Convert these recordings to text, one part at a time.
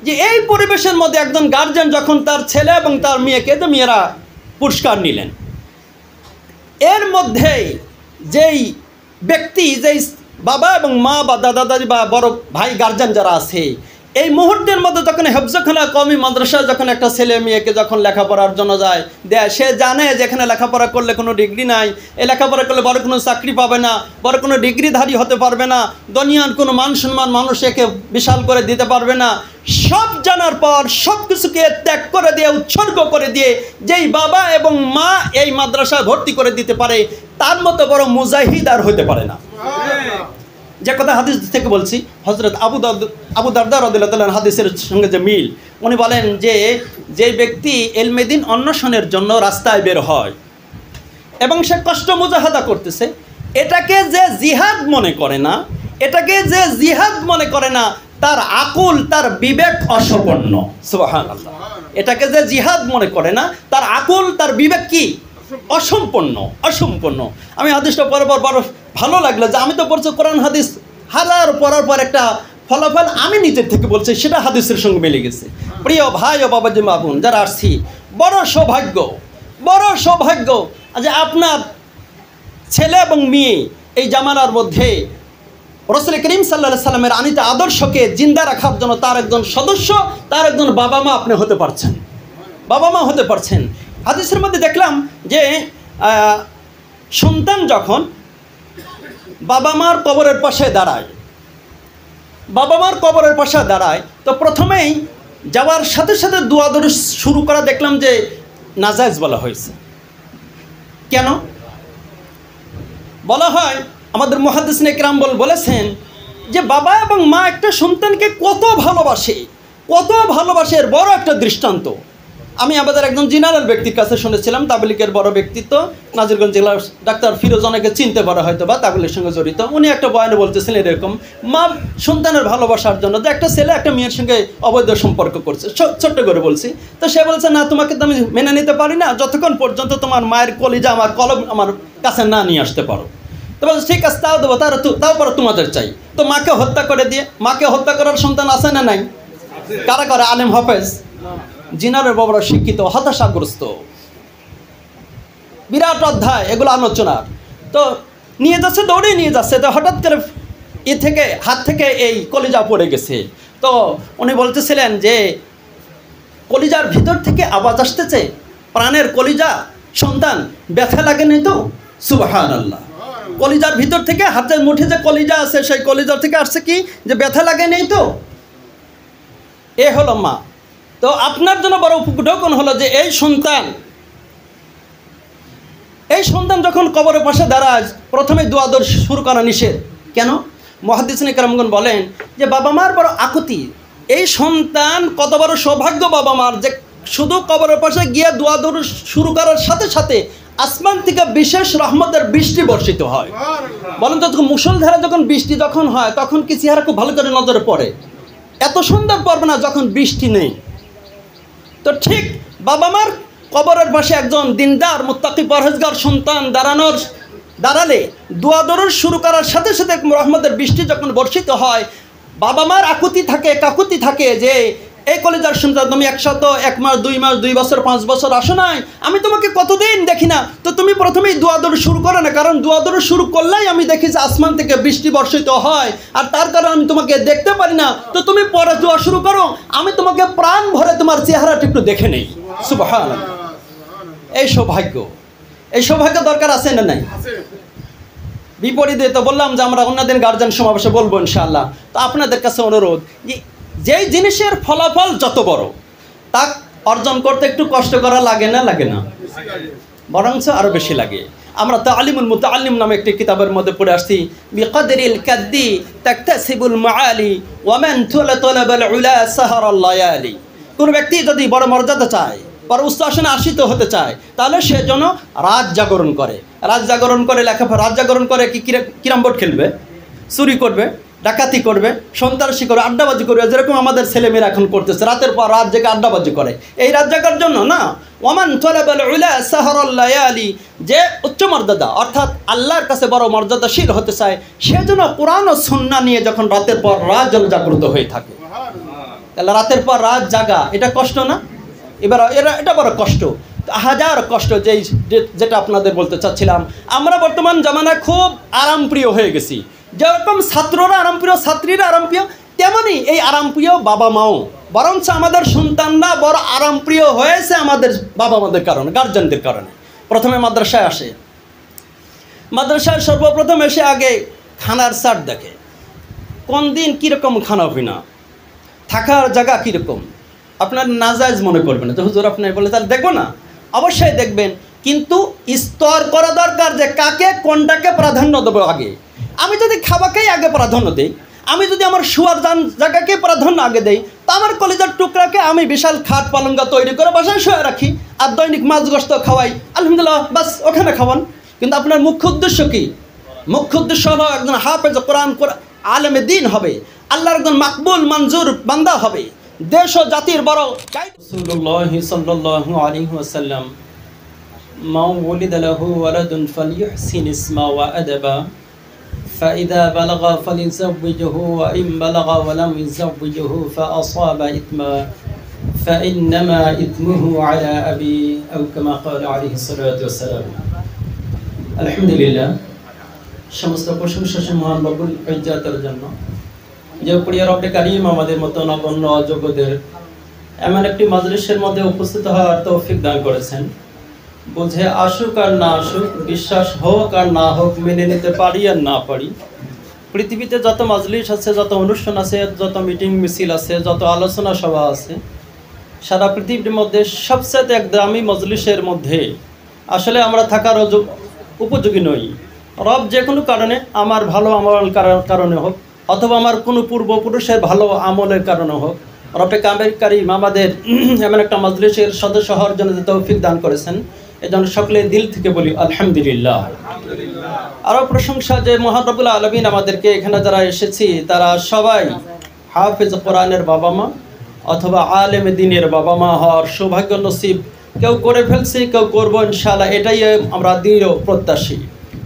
যে এই পরিবেশের মধ্যে একজন গার্জিয়ান যখন তার ছেলে এবং তার মেয়েকে, তো মেয়েরা পুরস্কার নিলেন, এর মধ্যে যেই ব্যক্তি, যেই বাবা এবং মা বা দাদা দাদি বা বড় ভাই গার্জিয়ান যারা আছে, এই মুহূর্তের মধ্যে যখন হেফজখানা কওমি মাদ্রাসা যখন একটা ছেলে মেয়েকে যখন লেখাপড়ার জন্য যায় দেয়, সে জানে যে এখানে লেখাপড়া করলে কোনো ডিগ্রি নাই, এই লেখাপড়া করলে বড় কোনো চাকরি পাবে না, বড় কোনো ডিগ্রিধারী হতে পারবে না, দুনিয়ার কোনো মান সম্মান মানুষ একে বিশাল করে দিতে পারবে না, সব জানার পর সব কিছুকে ত্যাগ করে দিয়ে, উৎসর্গ করে দিয়ে যেই বাবা এবং মা এই মাদ্রাসায় ভর্তি করে দিতে পারে, তার মতো বড় মুজাহিদ আর হতে পারে না। যে কথা হাদিস থেকে বলছি, হযরত আবু দারদা রাদিয়াল্লাহু তাআলা হাদিসের সঙ্গে যে মিল, উনি বলেন যে যে ব্যক্তি ইলমে দ্বীন অন্বেষণের জন্য রাস্তায় বের হয় এবং সে কষ্ট মুজাহাদা করতেছে, এটাকে যে জিহাদ মনে করে না, এটাকে যে জিহাদ মনে করে না, তার আকুল, তার বিবেক অসম্পন্ন। সুবহানাল্লাহ। এটাকে যে জিহাদ মনে করে না, তার আকুল, তার বিবেক কি? অসম্পন্ন। আমি হাদিসটা পড়ার পর বড় ভালো লাগলো যে আমি তো পড়ছি কোরআন হাদিস হাজার পড়ার পর একটা ফলাফল আমি নিজের থেকে বলছি, সেটা হাদিসের সঙ্গে মিলে গেছে। প্রিয় ভাই ও বাবাজি মা বোন যারা আসছি, বড় সৌভাগ্য যে আপনার ছেলে এবং মেয়ে এই জামানার মধ্যে রাসূল করিম সাল্লাল্লাহু আলাইহি সাল্লামের আনিত আদর্শকে জিন্দা রাখার জন্য তার একজন সদস্য, তার একজন বাবা মা আপনি হতে পারছেন। হাদিসের মধ্যে দেখলাম যে সন্তান যখন বাবা মার কবরের পাশে দাঁড়ায়, তো প্রথমেই যাওয়ার সাথে সাথে দোয়া দরুদ শুরু করা দেখলাম যে নাজায়েজ বলা হয়েছে। কেন বলা হয়? আমাদের মুহাদ্দিসিন ইকরাম বলেছেন যে বাবা এবং মা একটা সন্তানকে কত ভালোবাসে এর বড় একটা দৃষ্টান্ত। আমি আমাদের একজন জেনারেল ব্যক্তির কাছে শুনেছিলাম, তাবলীগের বড় ব্যক্তিত্ব, নাজিরগঞ্জ জেলার ডাক্তার ফিরোজ, অনেকে চিনতে পারা হয়তো বা তাবলীগের সঙ্গে জড়িত। উনি একটা বয়ানে বলতেছিলেন এরকম, মা সন্তানের ভালোবাসার জন্য যে একটা ছেলে একটা মেয়ের সঙ্গে অবৈধ সম্পর্ক করছে, ছোট্ট করে বলছি, তো সে বলছে না, তোমাকে তো আমি মেনে নিতে পারি না যতক্ষণ পর্যন্ত তোমার মায়ের কলিজা আমার কলম আমার কাছে না নিয়ে আসতে পারো। তো বলছে ঠিক আছে, তাও দেবো, তাও পরে তোমাদের চাই। তো মাকে হত্যা করার সন্তান আছে না নাই? কারা করে? আলেম হাফেজ, জিনারের বড় শিক্ষিত, হতাশাগ্রস্ত, বিরাট অধ্যায় এগুলো আলোচনার। তো দৌড়ে নিয়ে যাচ্ছে, তো হঠাৎ করে হাত থেকে এই কলিজা পড়ে গেছে। তো উনি বলতেছিলেন যে কলিজার ভিতর থেকে আওয়াজ আসতেছে, প্রাণের কলিজা সন্তান, ব্যথা লাগেনি তো? সুবহানাল্লাহ। কলিজার ভিতর থেকে, হাতের মুঠে যে কলিজা আছে সেই কলিজার থেকে আসছে কি যে ব্যথা লাগেনি তো? এ হলো মা। তো আপনার জন্য বড় উপঢৌকন হলো যে এই সন্তান যখন কবরের পাশে দাঁড়ায়, প্রথমে দোয়া দরুদ শুরু করা নিষেধ। কেন? মুহাদ্দিসিন ইকরামগণ বলেন যে বাবা মার বড় আকুতি, এই সন্তান কত বড় সৌভাগ্য বাবা মার যে শুধু কবরের পাশে গিয়ে দোয়া দরুদ শুরু করার সাথে সাথে আসমান থেকে বিশেষ রহমতের বৃষ্টি বর্ষিত হয়। বলেন তো, মুষলধারে যখন বৃষ্টি যখন হয় তখন কি চেহারা খুব ভালো করে নজরে পড়ে? এত সুন্দর পড়বে না যখন বৃষ্টি নেই। তো ঠিক বাবা মার কবরের পাশে একজন দিনদার, মুত্তাকি, পরহেজগার সন্তান দাঁড়ালে দোয়া দরুদ শুরু করার সাথে সাথে রহমতের বৃষ্টি যখন বর্ষিত হয়, বাবা মার কাকুতি থাকে যে এই কলেজার সন্তান, তুমি 101 মাস, 2 মাস, 2 বছর, 5 বছর আসো নাই, আমি তোমাকে কতদিন দেখি না, তো তুমি প্রথমেই দোয়া দরুদ শুরু করো না, কারণ দোয়া দরুদ শুরু করলেই আমি দেখি যে আসমান থেকে বৃষ্টি বর্ষিত হয়, আর তার কারণে আমি তোমাকে দেখতে পারি না, তো তুমি পরে দোয়া শুরু করো, আমি তোমাকে প্রাণ ভরে তোমার চেহারাটা একটু দেখে নেই। সুবহানাল্লাহ। এই সৌভাগ্য দরকার আছে না নাই? বিপরীতে তো বললাম যে আমরা অন্যদিন গার্জিয়ান সমাবেশে বলবো ইনশাআল্লাহ। তো আপনাদের কাছে অনুরোধ, যেই জিনিসের ফলাফল যত বড়, তা অর্জন করতে একটু কষ্ট করা লাগে না? বরঞ্চ আরো বেশি লাগে। আমরা তালিমুল মুতাআল্লিম নামে একটি কিতাবের মধ্যে পড়ে আসছি, বিকদরিল কাদ্দি তাকতাসিবুল মাআলি ওয়া মান তালাবাল উলা সাহারাল লায়ালি। কোন ব্যক্তি যদি বড় মর্যাদা চায়, বড় উচ্চ আসনে আসীত হতে চায়, তাহলে সে যেন রাত জাগরণ করে কি কিরাম বোর্ড খেলবে, চুরি করবে, ডাকাতি করবে, সন্ত্রাসী করবে, আড্ডাবাজি করবে, যেরকম আমাদের ছেলেমেয়েরা এখন করতেছে, রাতের পর রাত জেগে আড্ডাবাজি করে। এই রাত জাগার জন্য না, ওয়ামান তালাবাল উলা সাহারাল লায়ালি, যে উচ্চ মর্যাদা অর্থাৎ আল্লাহর কাছে বড় মর্যাদাশীল হতে চায়, সে যেন কোরআন ও সুন্নাহ নিয়ে যখন রাতের পর রাত যেন জাগ্রত হয়ে থাকে। তাহলে রাতের পর রাত জাগা এটা কষ্ট না? এবার এটা বড় কষ্ট, হাজার কষ্ট। যেটা আপনাদের বলতে চাচ্ছিলাম, আমরা বর্তমান জামানায় খুব আরামপ্রিয় হয়ে গেছি। যেরকম ছাত্ররা আরামপ্রিয়, ছাত্রীরা আরামপ্রিয়, তেমনই এই আরামপ্রিয় বাবা মাও, বরঞ্চ আমাদের সন্তানরা বড় আরামপ্রিয় হয়েছে আমাদের বাবা মাদের কারণে, গার্জেনদের কারণে। প্রথমে মাদ্রাসায় আসে, মাদ্রাসায় সর্বপ্রথম এসে আগে খানার চার্ট দেখে, কোন দিন কীরকম খানা পিনা, থাকার জায়গা কীরকম। আপনার নাজায়জ মনে করবেন না, তো হুজুর আপনি বলে তাহলে দেখবো না, অবশ্যই দেখবেন, কিন্তু স্তর করা দরকার যে কাকে কোনটাকে প্রাধান্য দেবো আগে। আমি যদি খাবাকেই আগে প্রাধান্য দিই, আমি যদি আমার শোয়ার জায়গাকে প্রাধান্য আগে দেই, তা আমার কলিজার টুকরাকে আমি বিশাল খাট পালঙ্গা তৈরি করে বাসায় শুয়ে রাখি, আর দৈনিক মাছ গোস্ত খাওয়াই, আলহামদুলিল্লাহ, বাস ওখানে খাওয়ান। কিন্তু আপনার মুখ্য উদ্দেশ্য কি? মুখ্য উদ্দেশ্য হলো একজন হাফেজ কোরআন আলেমে দিন হবে, আল্লাহর একজন মাকবুল মঞ্জুর বান্দা হবে, দেশ ও জাতির বড়। রাসূলুল্লাহ সাল্লাল্লাহু আলাইহি ওয়াসাল্লাম মান ওয়ালিদা লাহু ওয়ালাদুন ফালইহসিন ইসমা ওয়া আদাবা فإذا بلغ فليزوجه وإن بلغ ولم يزوجه فأصاب إثما فإنما إثمه على أبي أو كما قال عليه الصلاة والسلام. الحمد لله. সমস্ত প্রশংসা মহান রব্বুল ইজ্জাতের জন্য, যে প্রিয় রব্বে কারীম আমাদের মতো নগণ্য অযোগ্যদের এমন একটি মাজলিসের মধ্যে উপস্থিত হওয়ার তৌফিক দান করেছেন। বুঝে আসুক আর না আসুক, বিশ্বাস হোক আর না হোক, মেনে নিতে পারি আর না পারি, পৃথিবীতে যত মাজলিস আছে, যত অনুষ্ঠান আছে, যত মিটিং মিছিল আছে, যত আলোচনা সভা আছে, সারা পৃথিবীর মধ্যে সবচেয়ে এক দামি মজলিসের মধ্যে আসলে আমরা থাকার উপযোগী নই। রব যে কোনো কারণে, আমার ভালো আমল কারণে হোক, অথবা আমার কোনো পূর্বপুরুষের ভালো আমলের কারণে হোক, রবে কারিম আমাদের এমন একটা মজলিসের সদস্য হওয়ার জন্য যে তৌফিক দান করেছেন, এজন্য সকলে দিল থেকে বলি আলহামদুলিল্লাহ। আরও প্রশংসা যে মহান রব্বুল আলামিন আমাদেরকে এখানে যারা এসেছি তারা সবাই হাফেজ কোরআনের বাবা মা অথবা আলেমে দ্বীনের বাবা মা হওয়ার সৌভাগ্য নসিব কেউ করে ফেলছি, কেউ করবো ইনশাআল্লাহ, এটাই আমরা দৃঢ় প্রত্যাশী।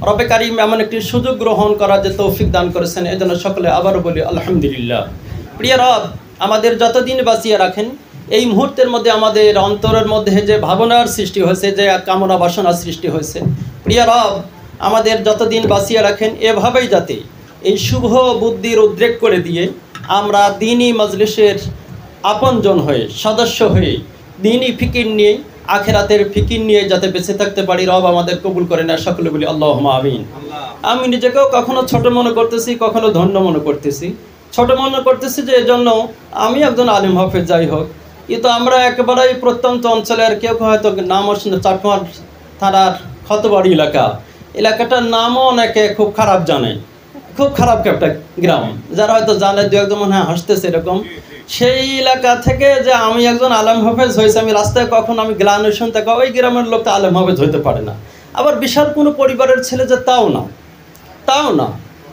রবে কারিম এমন একটি সুযোগ গ্রহণ করার যে তৌফিক দান করেছেন, এজন্য সকলে আবারও বলি আলহামদুলিল্লাহ। প্রিয় রব আমাদের যতদিন বাঁচিয়ে রাখেন, এই মুহূর্তের মধ্যে আমাদের অন্তরের মধ্যে যে ভাবনার সৃষ্টি হয়েছে, যে কামনা বাসনার সৃষ্টি হয়েছে, প্রিয় রব আমাদের যতদিন বাঁচিয়ে রাখেন, এভাবেই যাতে এই শুভ বুদ্ধির উদ্রেক করে দিয়ে আমরা দ্বীনি মজলিসের আপনজন হয়ে, সদস্য হয়ে, দ্বীনি ফিকির নিয়ে, আখেরাতের ফিকির নিয়ে যাতে বেঁচে থাকতে পারি, রব আমাদের কবুল করে না, সকলে বলি আল্লাহুম্মা আমিন। আমি নিজেকেও কখনো ছোট মনে করতেছি, কখনো ধন্য মনে করতেছি। ছোট মনে করতেছি যে এজন্য আমি একজন আলিম হাফেজ, যাই হোক, কিন্তু আমরা একেবারেই প্রত্যন্ত অঞ্চলের, কেউ হয়তো নাম চাটমার থানার খতবাড়ি এলাকাটার নামও অনেকে খুব খারাপ জানে, খুব খারাপ একটা গ্রাম, যারা হয়তো জানে দু একজন মনে হয় হাসতেছে এরকম। সেই এলাকা থেকে যে আমি একজন আলেম হাফেজ হয়েছে, আমি রাস্তায় কখন আমি গ্লানি শুনতে, ওই গ্রামের লোক তো আলেম হাফেজ হইতে পারে না। আবার বিশাল কোনো পরিবারের ছেলে যে তাও না।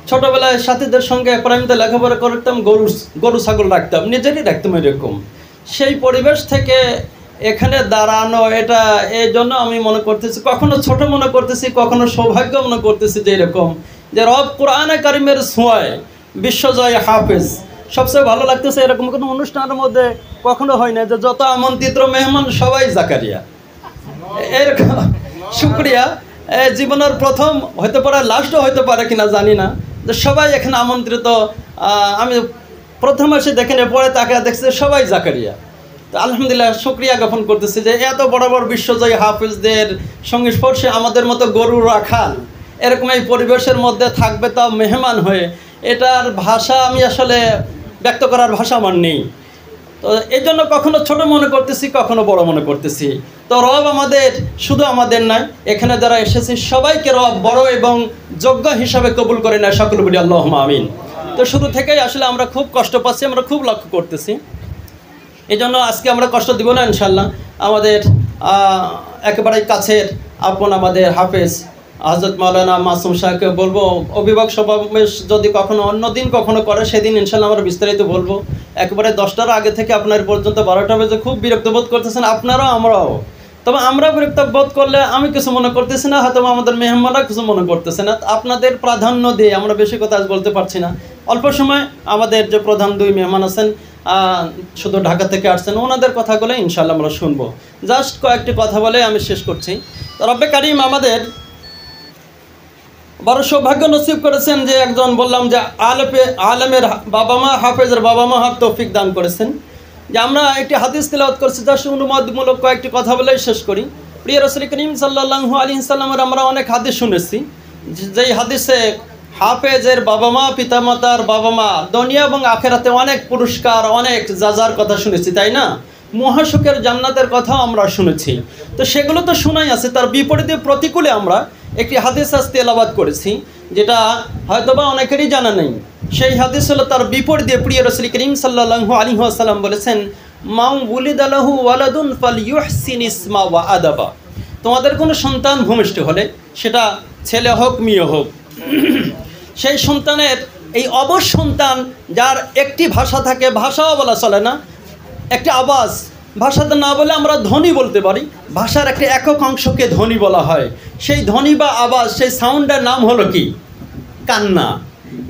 ছোটোবেলায় সাথীদের সঙ্গে প্রাইমতে লেখাপড়া করতাম, গরু ছাগল রাখতাম, নিজেরই রাখতাম এরকম। সেই পরিবেশ থেকে এখানে দাঁড়ানো, এটা এই জন্য আমি মনে করতেছি, কখনো ছোট মনে করতেছি, কখনো সৌভাগ্য মনে করতেছি যে এরকম যে রব কোরআনে কারিমের ছোঁয়ায় বিশ্বজয় হাফেজ। সবচেয়ে ভালো লাগতেছে এরকম কোনো অনুষ্ঠানের মধ্যে কখনো হয় না যে যত আমন্ত্রিত মেহমান সবাই জাকারিয়া, এরকম। শুক্রিয়া, জীবনের প্রথম হতে পারে, লাস্টও হতে পারে কিনা জানি না, যে সবাই এখানে আমন্ত্রিত। আমি প্রথম এসে দেখেন, পরে তাকে দেখছি সবাই জাকারিয়া। তো আলহামদুলিল্লাহ শুক্রিয়া জ্ঞাপন করতেছি যে এত বড় বড় বিশ্বজয়ী হাফেজদের সংস্পর্শে আমাদের মতো গরু রাখাল এরকম এই পরিবেশের মধ্যে থাকবে, তাও মেহমান হয়ে, এটার ভাষা আমি আসলে ব্যক্ত করার ভাষা আমার নেই। তো এই জন্য কখনো ছোট মনে করতেছি, কখনো বড় মনে করতেছি। তো রব আমাদের, শুধু আমাদের নয়, এখানে যারা এসেছে সবাইকে রব বড় এবং যোগ্য হিসাবে কবুল করে নেয়, সকলে বলি আল্লাহুম্মা আমিন। তো শুরু থেকেই আসলে আমরা খুব কষ্ট পাচ্ছি, আমরা খুব লক্ষ্য করতেছি, এই জন্য আজকে আমরা কষ্ট দিব না ইনশাল্লাহ। আমাদের একেবারেই কাছের আপন আমাদের হাফেজ হযরত মাওলানা মাসুম শাহকে বলবো, অভিভাবক সমাবেশ যদি কখনো অন্য দিন কখনো করে, সেদিন ইনশাল্লাহ আমরা বিস্তারিত বলবো। একেবারে 10টার আগে থেকে আপনার পর্যন্ত 12টা বেজে খুব বিরক্ত বোধ করতেছেন আপনারাও, আমরাও। তবে আমরা বিরক্ত বোধ করলে আমি কিছু মনে করতেছি না, হয়তো আমাদের মেহমানরা কিছু মনে করতেছে না। আপনাদের প্রাধান্য দিয়ে আমরা বেশি কথা আজ বলতে পারছি না। অল্প সময় আমাদের যে প্রধান দুই মেহমান আছেন, শুধু ঢাকা থেকে আসছেন, ওনাদের কথাগুলো ইনশাআল্লাহ আমরা শুনবো। জাস্ট কয়েকটি কথা বলে আমি শেষ করছি। তো রব্বে কারিম আমাদের বড় সৌভাগ্য নসিব করেছেন যে একজন বললাম যে আলেমের বাবা মা, হাফেজের বাবা মা হাত তৌফিক দান করেছেন যে আমরা একটি হাদিস তেলাওয়াত করছি, জাস্ট অনুবাদমূলক কয়েকটি কথা বলেই শেষ করি। প্রিয় রাসূল করিম সাল্লাল্লাহু আলাইহি সাল্লামের আমরা অনেক হাদিস শুনেছি, যেই হাদিসে হাফেজের বাবা মা, পিতামাতার বাবা মা দুনিয়া এবং আখেরাতে অনেক পুরস্কার, অনেক যাজার কথা শুনেছি, তাই না? মহাসুখের জান্নাতের কথাও আমরা শুনেছি। তো সেগুলো তো শোনাই আছে, তার বিপরীতে প্রতিকূলে আমরা একটি হাদিস আজ তেলাওয়াত করেছি, যেটা হয়তোবা অনেকেরই জানা নেই। সেই হাদিস হলো তার বিপরীতে প্রিয় রাসূল করিম সাল্লাল্লাহু আলাইহি ওয়াসাল্লাম বলেছেন, মাউ উলিদা লাহু ওয়ালাদুন ফালইউহসিন ইসমা ওয়া আদাবা। তোমাদের কোনো সন্তান ভূমিষ্ঠ হলে, সেটা ছেলে হোক মেয়ে হোক, সেই সন্তানের এই অবশ সন্তান যার একটি ভাষা থাকে, ভাষাও বলা চলে না, একটি আওয়াজ, ভাষাতে না বলে আমরা ধ্বনি বলতে পারি, ভাষার একটি একক অংশকে ধ্বনি বলা হয়। সেই ধ্বনি বা আওয়াজ, সেই সাউন্ডের নাম হলো কি? কান্না।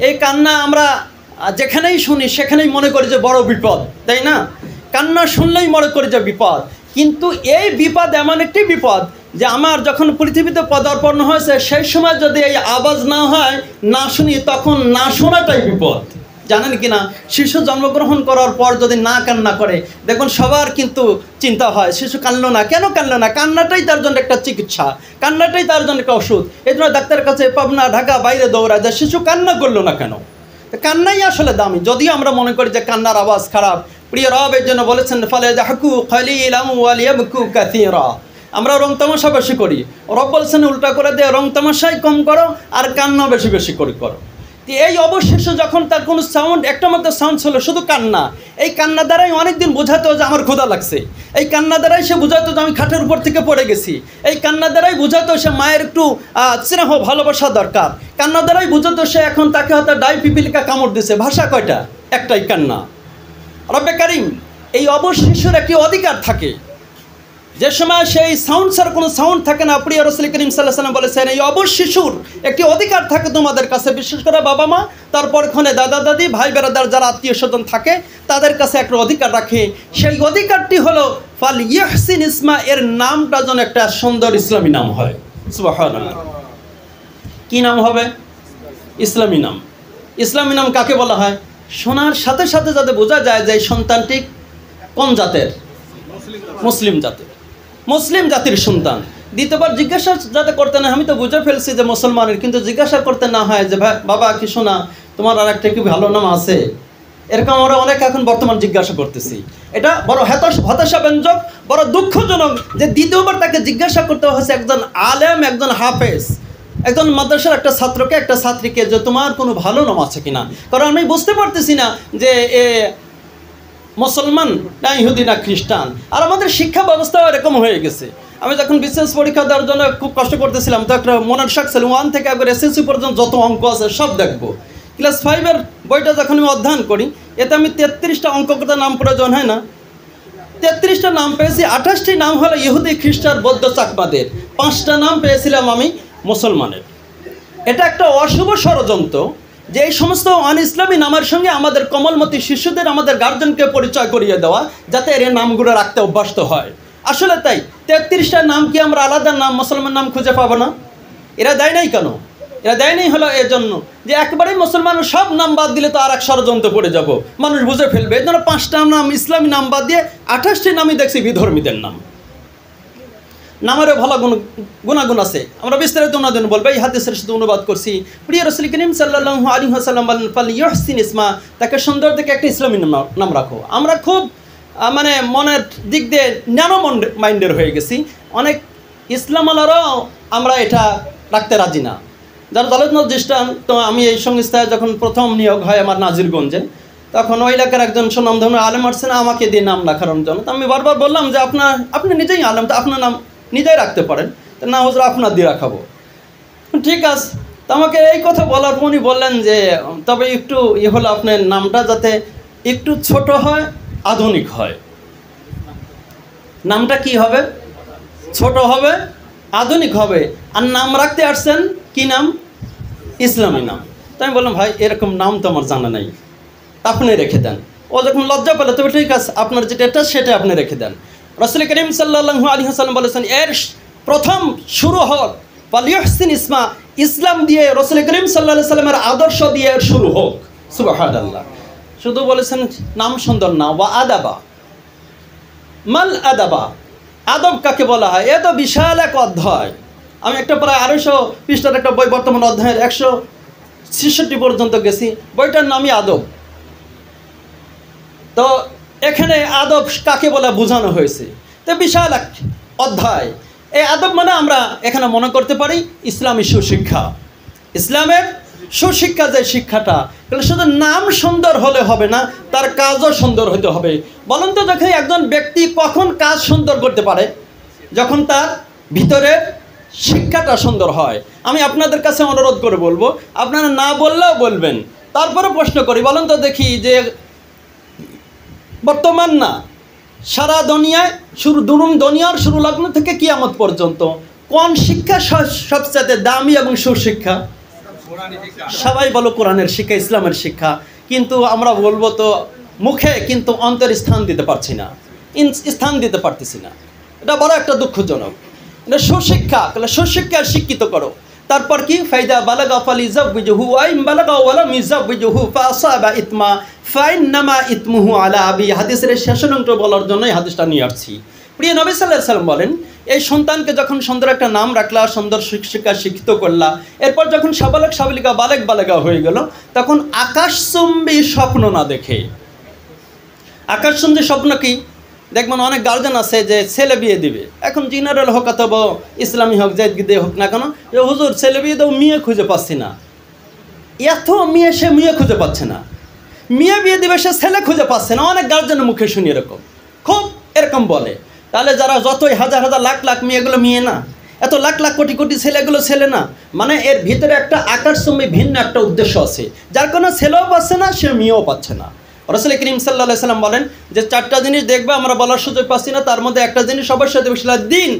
এই কান্না আমরা যেখানেই শুনি সেখানেই মনে করি যে বড় বিপদ, তাই না? কান্না শুনলেই মনে করি যে বিপদ। কিন্তু এই বিপদ এমন একটি বিপদ যে আমার যখন পৃথিবীতে পদার্পণ হয়েছে সেই সময় যদি এই আওয়াজ না হয়, না শুনি, তখন না শোনাটাই বিপদ। জানেন কি না, শিশু জন্মগ্রহণ করার পর যদি না কান্না করে, দেখুন সবার কিন্তু চিন্তা হয় শিশু কাঁদলো না, কেন কাঁদলো না? কান্নাটাই তার জন্য একটা চিকিৎসা, কান্নাটাই তার জন্য একটা ওষুধ। এই জন্য ডাক্তারের কাছে পাবনা, ঢাকা, বাইরে দৌড়ায় যে শিশু কান্না করলো না কেন? তো কান্নাই আসলে দামি, যদিও আমরা মনে করি যে কান্নার আওয়াজ খারাপ। প্রিয় রব এর জন্য বলেছেন, ফালাযাহকু কালিলাম ওয়ালিয়াবকু কাসীরা। আমরা রং তামাশা বেশি করি, রব বলছেন উল্টা করে দিয়ে রং তামাশাই কম করো আর কান্না বেশি বেশি করে করো। এই অবশেষে যখন তার কোনো সাউন্ড, একটা মাত্র সাউন্ড ছিল শুধু কান্না, এই কান্না দ্বারাই অনেকদিন বোঝাতো যে আমার ক্ষুধা লাগছে, এই কান্না দ্বারাই সে বোঝাতো যে আমি খাটের উপর থেকে পড়ে গেছি, এই কান্না দ্বারাই বোঝাতো সে মায়ের একটু স্নেহ ভালোবাসা দরকার, কান্না দ্বারাই বোঝাতো সে এখন তাকে হয়তো ডাই পিপিলিকা কামড় দিছে। ভাষা কয়টা? একটাই, কান্না। রব্বে কারিম এই অবশ শিশুর একটি অধিকার থাকে, যে সময় সেই সাউন্ড ছাড়া কোনো সাউন্ড থাকে না। প্রিয় রাসূল করিম সাল্লাল্লাহু আলাইহি ওয়াসাল্লাম বলেছেন, এই অবশ শিশুর একটি অধিকার থাকে তোমাদের কাছে, বিশেষ করে বাবা মা, তারপর ওখানে দাদা দাদি, ভাই বেরাদার যারা আত্মীয় স্বজন থাকে তাদের কাছে একটা অধিকার রাখে। সেই অধিকারটি হলো ফালইউহসিন ইসমা, এর নামটা যেন একটা সুন্দর ইসলামী নাম হয়। সুবহানাল্লাহ। কি নাম হবে? ইসলামী নাম। ইসলামী নাম কাকে বলা হয়? শোনার সাথে সাথে যাতে বোঝা যায় যে এই সন্তানটি কোন জাতের? মুসলিম জাতের, মুসলিম জাতির সন্তান। দ্বিতীয়বার জিজ্ঞাসা যাতে করতে না, আমি তো বুঝে ফেলছি যে মুসলমানের, কিন্তু জিজ্ঞাসা করতে না হয় যে ভাই বাবা কি শোনা, তোমার আর একটা কি ভালো নাম আছে? এরকম আমরা অনেক এখন বর্তমান জিজ্ঞাসা করতেছি। এটা বড় হতাশাব্যঞ্জক, বড় দুঃখজনক যে দ্বিতীয়বার তাকে জিজ্ঞাসা করতে হয়েছে একজন আলেম, একজন হাফেজ, একজন মাদ্রাসার একটা ছাত্রকে, একটা ছাত্রীকে, যে তোমার কোনো ভালো নাম আছে কিনা। কারণ আমি বুঝতে পারতেছি না যে এ মুসলমান না ইহুদি না খ্রিস্টান। আর আমাদের শিক্ষা ব্যবস্থাও এরকম হয়ে গেছে। আমি যখন বিসিএস পরীক্ষা দেওয়ার জন্য খুব কষ্ট করতেছিলাম, তো একটা মনের শখ ছিল 1 থেকে একবার এসএসসি পর্যন্ত যত অঙ্ক আছে সব দেখবো। ক্লাস 5-এর বইটা যখন আমি অধ্যয়ন করি, এতে আমি 33টা অঙ্ক করতে নাম প্রয়োজন হয় না, 33টা নাম পেয়েছি। 28টি নাম হলো ইহুদি, খ্রিস্টান, বৌদ্ধ, চাকমাদের। 5টা নাম পেয়েছিলাম আমি মুসলমানের। এটা একটা অশুভ ষড়যন্ত্র যে এই সমস্ত অন ইসলামী নামের সঙ্গে আমাদের কোমলমতি শিশুদের, আমাদের গার্জেনকে পরিচয় করিয়ে দেওয়া, যাতে এর নামগুলো রাখতে অভ্যস্ত হয়। আসলে তাই 33টা নাম কি আমরা আলাদা নাম, মুসলমান নাম খুঁজে পাবো না? এরা দেয় নাই কেন? এরা দেয় নাই হলো এর জন্য যে একবারেই মুসলমানের সব নাম বাদ দিলে তো আর এক ষড়যন্ত্র পড়ে যাব, মানুষ বুঝে ফেলবে। এই জন্য 5টা নাম ইসলামী নাম বাদ দিয়ে 28টি নামই দেখছি বিধর্মীদের নাম। নামেরও ভালো গুণাগুণ আছে, আমরা বিস্তারিত উন্নয়ন বলবো। এই হাদিসের শুধু অনুবাদ করছি। প্রিয় রাসূল করিম সাল্লাল্লাহু আলাইহি ওয়াসাল্লাম বলেন, ফালইউহসিন ইসমা, তাকে সুন্দর দেখে একটা ইসলামী নাম রাখো। আমরা খুব মানে মনের দিক দিয়ে ন্যানো মাইন্ডের হয়ে গেছি। অনেক ইসলামওয়ালারাও আমরা এটা রাখতে রাজি না। যার দলের দৃষ্টান, তো আমি এই সংস্থায় যখন প্রথম নিয়োগ হয় আমার নাজিরগঞ্জে, তখন ওই এলাকার একজন সুনামধন্য আলেম আসছেন আমাকে দিয়ে নাম রাখার জন্য। তো আমি বারবার বললাম যে আপনি নিজেই আলেম, তো আপনার নাম নিজেই রাখতে পারেন, তো না হুজুর আপনার দিয়ে রাখাবো। ঠিক আছে, তো আমাকে এই কথা বলার পর উনি বললেন যে তবে একটু হলো আপনার নামটা যাতে একটু ছোট হয়, আধুনিক হয়। নামটা কি হবে? ছোট হবে, আধুনিক হবে। আর নাম রাখতে আসছেন কি নাম? ইসলামী নাম। তো আমি বললাম ভাই এরকম নাম তো আমার জানা নাই, আপনি রেখে দেন। ও যখন লজ্জা পেল তবে ঠিক আছে, আপনার যেটা এটা সেটা আপনি রেখে দেন। রাসূল করিম সাল্লাল্লাহু আলাইহি ওয়াসাল্লাম বলেছেন এর প্রথম শুরু হোক ফালিয়াহসিন ইসমা, ইসলাম দিয়ে, রাসূল করিম সাল্লাল্লাহু আলাইহি ওয়াসাল্লামের আদর্শ দিয়ে এর শুরু হোক। সুবহানাল্লাহ। শুধু বলেছেন নাম সুন্দর না, ওয়া আদাবা, মাল আদাবা, আদব কাকে বলা হয়? এ তো বিশাল এক অধ্যায়। আমি একটা প্রায় 250 পৃষ্ঠার একটা বই, বর্তমান অধ্যায়ের 166 পর্যন্ত গেছি, বইটার নামই আদব। তো এখানে আদব কাকে বলে বোঝানো হয়েছে, তো বিশাল এক অধ্যায়। এই আদব মানে আমরা এখানে মনে করতে পারি ইসলামী সুশিক্ষা, ইসলামের সুশিক্ষা, যে শিক্ষাটা শুধু নাম সুন্দর হলে হবে না, তার কাজও সুন্দর হতে হবে। বলুন তো, যখন একজন ব্যক্তি কখন কাজ সুন্দর করতে পারে? যখন তার ভিতরের শিক্ষাটা সুন্দর হয়। আমি আপনাদের কাছে অনুরোধ করে বলবো, আপনারা না বললেও বলবেন, তারপরে প্রশ্ন করি, বলুন তো দেখি যে বর্তমান না, সারা দুনিয়ায় দুনিয়ার শুরু লগ্ন থেকে কিয়ামত পর্যন্ত কোন শিক্ষা সবচেয়ে দামি এবং সুশিক্ষা? সবাই বলো কোরআনের শিক্ষা, ইসলামের শিক্ষা। কিন্তু আমরা বলবো তো মুখে, কিন্তু অন্তরে স্থান দিতে পারছি না, স্থান দিতে পারতেছি না। এটা বড় একটা দুঃখজনক। এটা সুশিক্ষা, সুশিক্ষা শিক্ষিত করো। তারপর কি? ফাইদা বালাগা ফালিযাওবিজহু আইম বালাগা ওয়ালা মিযাওবিজহু ফাসাবা ইতমা ফাইন্নামা ইতমুহু আলা আবি। হাদিসের শেষ অংশ বলার জন্য এই হাদিসটা নিয়ে আসছি। প্রিয় নবী সাল্লাল্লাহু আলাইহি ওয়াসাল্লাম বলেন, এই সন্তানকে যখন সুন্দর একটা নাম রাখলা, সুন্দর শিক্ষা শিক্ষিত করলা, এরপর যখন সাবালক সাবালিকা বালেক বালেগা হয়ে গেল, তখন আকাশচুম্বী স্বপ্ন না দেখে, আকাশচুম্বী স্বপ্ন কি? দেখবেন অনেক গার্জেন আছে যে ছেলে বিয়ে দিবে, এখন জেনারেল হোক অথবা ইসলামী হোক, যে দিয়ে হোক না কেন, যে হুজুর ছেলে বিয়ে দেবো, মেয়ে খুঁজে পাচ্ছি না। এত মেয়ে, সে মেয়ে খুঁজে পাচ্ছে না, মেয়ে বিয়ে দিবে, সে ছেলে খুঁজে পাচ্ছে না। অনেক গার্জেনের মুখে শুনি এরকম, খুব এরকম বলে। তাহলে যারা যতই হাজার হাজার লাখ লাখ মেয়েগুলো মেয়ে না, এত লাখ লাখ কোটি কোটি ছেলেগুলো ছেলে না, মানে এর ভিতরে একটা আকাশচুম্বী ভিন্ন একটা উদ্দেশ্য আছে, যার কোনো ছেলেও পাচ্ছে না, সে মেয়েও পাচ্ছে না। রাসূল করিম সাল্লাল্লাহু আলাইহি ওয়াসাল্লাম বলেন যে 4টা জিনিস দেখবে আমরা বলার সুযোগ পাচ্ছি না, তার মধ্যে একটা জিনিস অবশ্যই দেবে, সেটা দিন।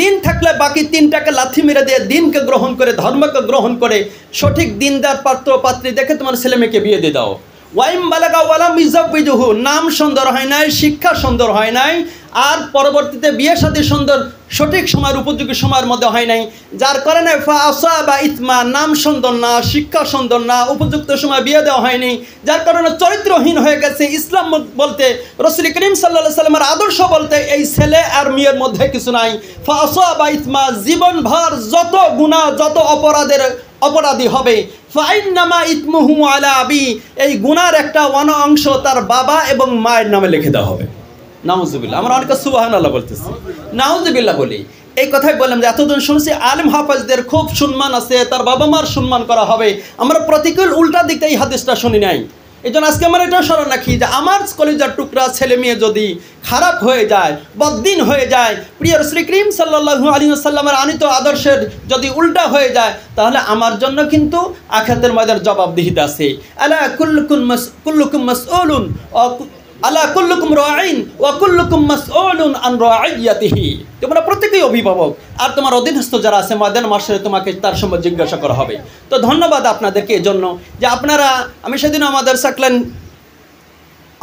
দিন থাকলে বাকি 3টাকে লাথি মেরে দিয়ে দিনকে গ্রহণ করে, ধর্মকে গ্রহণ করে, সঠিক দিনদার পাত্র পাত্রী দেখে তোমার ছেলে মেয়েকে বিয়ে দিয়ে দাও। ওয়াইম বালাগা ওয়ালা মিযাওবিজহু, নাম সুন্দর হয় নাই, শিক্ষা সুন্দর হয় নাই, আর পরবর্তীতে বিয়ে শাদী সুন্দর সঠিক সময়ের উপযোগী সময়ের মধ্যে হয় নাই, যার কারণে ফাসাবা ইতমা, নাম সুন্দর না, শিক্ষা সুন্দর না, উপযুক্ত সময় বিয়ে দেওয়া হয়নি, যার কারণে চরিত্রহীন হয়ে গেছে। ইসলাম বলতে, রাসূল করিম সাল্লাল্লাহু আলাইহি ওয়াসাল্লামের আদর্শ বলতে এই ছেলে আর মেয়ের মধ্যে কিছু নাই। ফাসাবা ইতমা, জীবনভর যত গুনাহ, যত অপরাধী হবে, ফাইন্নামা ইতমুহু আলা আবি, এই গুনার একটা অংশ তার বাবা এবং মায়ের নামে লিখে দেওয়া হবে। নাউজুবিল্লাহ। আমরা অনেকে সুবহানাল্লাহ বলতেছি, নাউজুবিল্লাহ বলি। এই কথাই বললাম যে এতদিন শুনছি আলেম হাফেজদের খুব সম্মান আছে, তার বাবা মার সম্মান করা হবে। আমরা প্রতিকূল উল্টা দিকটা এই হাদিসটা শুনি নাই। এই জন্য আজকে আমরা এটা স্মরণ রাখি যে আমার কলিজার টুকরা ছেলে মেয়ে যদি খারাপ হয়ে যায়, বদ্দিন হয়ে যায়, প্রিয় রাসূল করিম সাল্লাল্লাহু আলাইহি ওয়াসাল্লামের আনিত আদর্শের যদি উল্টা হয়ে যায়, তাহলে আমার জন্য কিন্তু আখিরাতের ময়দানে জবাবদিহিতা আছে। আলা কুল্লুকুম মাসউলুন আলা কুল্লুকুম রাঈন ওয়া কুল্লুকুম মাসউলুন আন রাঈয়াতিহি। তোমরা প্রত্যেকেই অভিভাবক, আর তোমার অধীনস্থ যারা আছে ময়দান মাশরে তোমাকে তার সম্পর্কে জিজ্ঞাসা করা হবে। তো ধন্যবাদ আপনাদেরকে এই জন্য যে আপনারা, আমি সেদিন আমাদের সাকলেন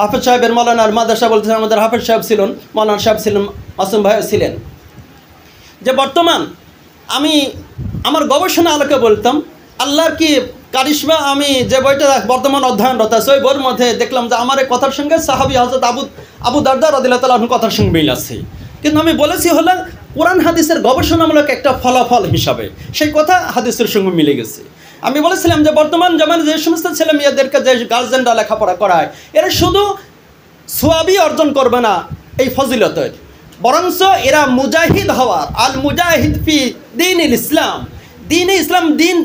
হাফেজ সাহেবের মৌলানার মাদ্রাসা বলতেছেন, আমাদের হাফেজ সাহেব ছিলেন, মৌলানা সাহেব ছিলেন, মাসুম ভাইও ছিলেন, যে বর্তমান আমি আমার গবেষণা আলোকে বলতাম আল্লাহর কি কারিশমা। আমি যে বইটা বর্তমান অধ্যয়নরত আছে, ওই বইয়ের মধ্যে দেখলাম যে আমার এই কথার সঙ্গে সাহাবী হযরত আবু দারদা রাদিয়াল্লাহু তাআলা আনহুর কথার সঙ্গে মিল আছে। কিন্তু আমি বলেছি হলো কোরআন হাদিসের গবেষণামূলক একটা ফলাফল হিসাবে সেই কথা হাদিসের সঙ্গে মিলে গেছে। আমি বলেছিলাম যে বর্তমান জামানায় যে সমস্ত ছেলে মেয়েদেরকে যে গার্জেনরা লেখাপড়া করায়, এরা শুধু সোয়াবি অর্জন করবে না এই ফজিলতের, বরঞ্চ এরা মুজাহিদ হওয়ার, আল মুজাহিদ ফি দীনিল ইসলাম, দীনে ইসলাম, দিন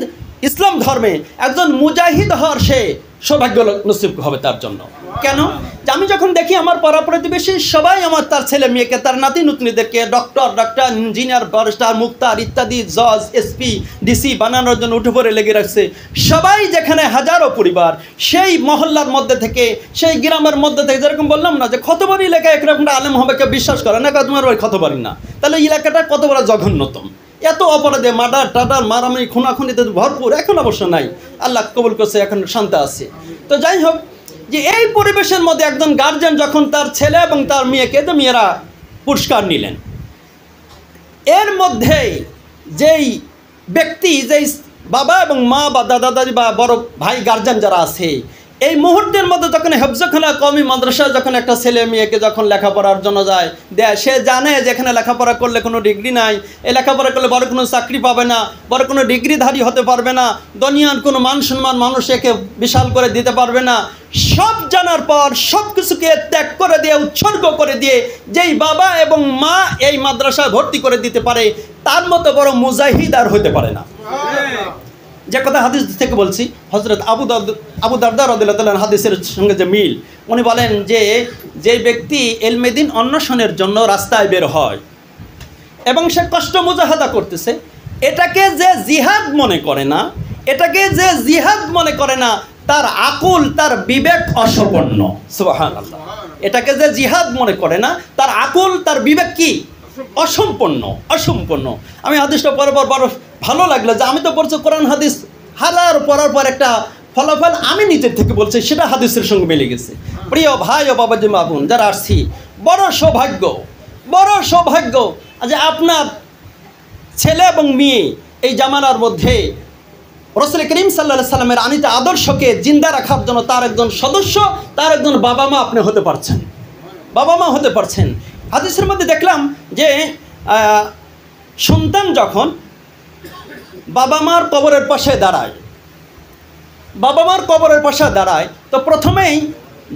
ইসলাম ধর্মে একজন মুজাহিদ হওয়ার সে সৌভাগ্য নসিব হবে তার জন্য। কেন? যে আমি যখন দেখি আমার পাড়া প্রতিবেশী সবাই আমার তার ছেলে মেয়েকে, তার নাতি নাতনিদেরকে ডক্টর, ইঞ্জিনিয়ার, ব্যারিস্টার, মুক্তার ইত্যাদি, জজ, এসপি, ডিসি বানানোর জন্য উঠে পড়ে লেগে রাখছে, সবাই যেখানে হাজারো পরিবার, সেই মহল্লার মধ্যে থেকে, সেই গ্রামের মধ্যে থেকে, যেরকম বললাম না যে খতবাড়ি এলাকায় একরকম আলেম হবে কেউ বিশ্বাস করে না, তোমার ওই খতবাড়ি না, তাহলে এই এলাকাটা কত বড় জঘন্যতম, এত অপরাধে মার্ডার টাডার মারামারি খুনাখুনিতে ভরপুর। এখন অবশ্য নাই, আল্লাহ কবুল করছে, এখন শান্ত আছে। তো যাই হোক, যে এই পরিবেশের মধ্যে একজন গার্জিয়ান যখন তার ছেলে এবং তার মেয়েকে, যে মেয়েরা পুরস্কার নিলেন, এর মধ্যে যেই ব্যক্তি, যেই বাবা এবং মা বা দাদা দাদি বা বড় ভাই গার্জিয়ান যারা আছে, এই মুহূর্তের মধ্যে যখন হেফজখানা কওমি মাদ্রাসা যখন একটা ছেলে মেয়েকে যখন লেখাপড়ার জন্য যায় দেয়, সে জানে যে এখানে লেখাপড়া করলে কোনো ডিগ্রি নাই, এই লেখাপড়া করলে বড় কোনো চাকরি পাবে না, বড় কোনো ডিগ্রিধারী হতে পারবে না, দুনিয়ার কোনো মান সম্মান মানুষ একে বিশাল করে দিতে পারবে না। সব জানার পর সব কিছুকে ত্যাগ করে দিয়ে, উৎসর্গ করে দিয়ে যেই বাবা এবং মা এই মাদ্রাসায় ভর্তি করে দিতে পারে, তার মতো বড় মুজাহিদ আর হতে পারে না। যে কথা হাদিস থেকে বলছি, হযরত আবু দারদা রাদিয়াল্লাহু তাআলা হাদিসের সঙ্গে যে মিল, উনি বলেন যে যে ব্যক্তি ইলমে দ্বীন অন্বেষণের জন্য রাস্তায় বের হয় এবং সে কষ্ট মুজাহাদা করতেছে, এটাকে যে জিহাদ মনে করে না, এটাকে যে জিহাদ মনে করে না, তার আকুল, তার বিবেক অসম্পন্ন। সুবহানাল্লাহ। এটাকে যে জিহাদ মনে করে না, তার আকুল, তার বিবেক কি? অসম্পন্ন। আমি হাদিসটা পড়ার পর বড় ভালো লাগলো যে আমি তো পড়ছি কোরআন হাদিস পড়ার পর একটা ফলাফল আমি নিজের থেকে বলছি, সেটা হাদিসের সঙ্গে মিলে গেছে। প্রিয় ভাই ও বাবাজি মা বোন যারা আসছি, বড় সৌভাগ্য যে আপনার ছেলে এবং মেয়ে এই জামানার মধ্যে রাসূল করিম সাল্লাল্লাহু আলাইহি সাল্লামের আনিত আদর্শকে জিন্দা রাখার জন্য তার একজন সদস্য, তার একজন বাবা মা আপনি হতে পারছেন। হাদিসের মধ্যে দেখলাম যে সন্তান যখন বাবা মার কবরের পাশে দাঁড়ায়, তো প্রথমেই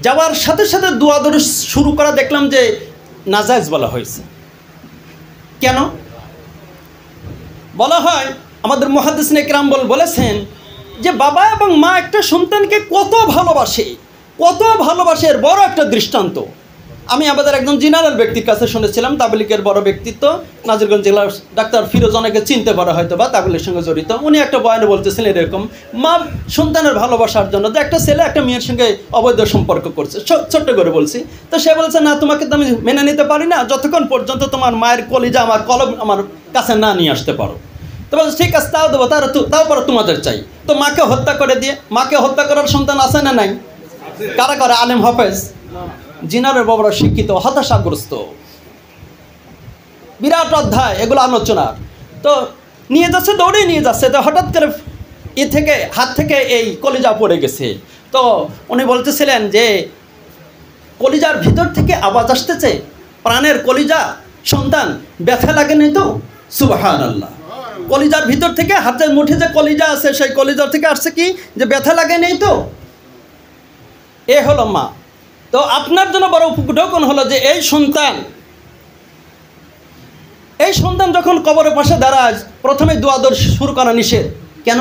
যাওয়ার সাথে সাথে দোয়া দরুদ শুরু করা দেখলাম যে নাজায়েজ বলা হয়েছে। কেন বলা হয়? আমাদের মুহাদ্দিসিনে কিরাম বলেছেন যে বাবা এবং মা একটা সন্তানকে কত ভালোবাসে এর বড় একটা দৃষ্টান্ত। আমি আমাদের একজন জেনারেল ব্যক্তির কাছে শুনেছিলাম, তাবলিগের বড় ব্যক্তিত্ব, নাজিরগঞ্জ জেলার ডাক্তার ফিরোজ, অনেকে চিনতে পারা হয়তো বা তাবলিগের সঙ্গে জড়িত। উনি একটা বয়ানে বলতেছিলেন এরকম, মা সন্তানের ভালোবাসার জন্য যে একটা ছেলে একটা মেয়ের সঙ্গে অবৈধ সম্পর্ক করছে, ছোট্ট করে বলছি, তো সে বলছে না, তোমাকে তো আমি মেনে নিতে পারি না যতক্ষণ পর্যন্ত তোমার মায়ের কলিজা আমার কলম আমার কাছে না নিয়ে আসতে পারো। তো বলছে ঠিক আছে, তাও দেবো, তাও পরে তোমাদের চাই। তো মাকে হত্যা করার সন্তান আছে না নাই? কারা করে? আলেম হাফেজ, জিনারের বাবারা শিক্ষিত, হতাশাগ্রস্ত, বিরাট অধ্যায় এগুলো আলোচনার। তো দৌড়ে নিয়ে যাচ্ছে, তো হঠাৎ করে হাত থেকে এই কলিজা পড়ে গেছে। তো উনি বলতেছিলেন যে কলিজার ভিতর থেকে আওয়াজ আসতেছে, প্রাণের কলিজা সন্তান, ব্যথা লাগেনি তো? সুবহানাল্লাহ। কলিজার ভিতর থেকে, হাতের মুঠে যে কলিজা আছে সেই কলিজার থেকে আসছে কি, যে ব্যথা লাগেনি তো? এ হলো মা। তো আপনার জন্য বড় উপঢৌকন হলো যে এই সন্তান যখন কবরের পাশে দাঁড়ায়, প্রথমে দোয়া দরুদ শুরু করা নিষেধ। কেন?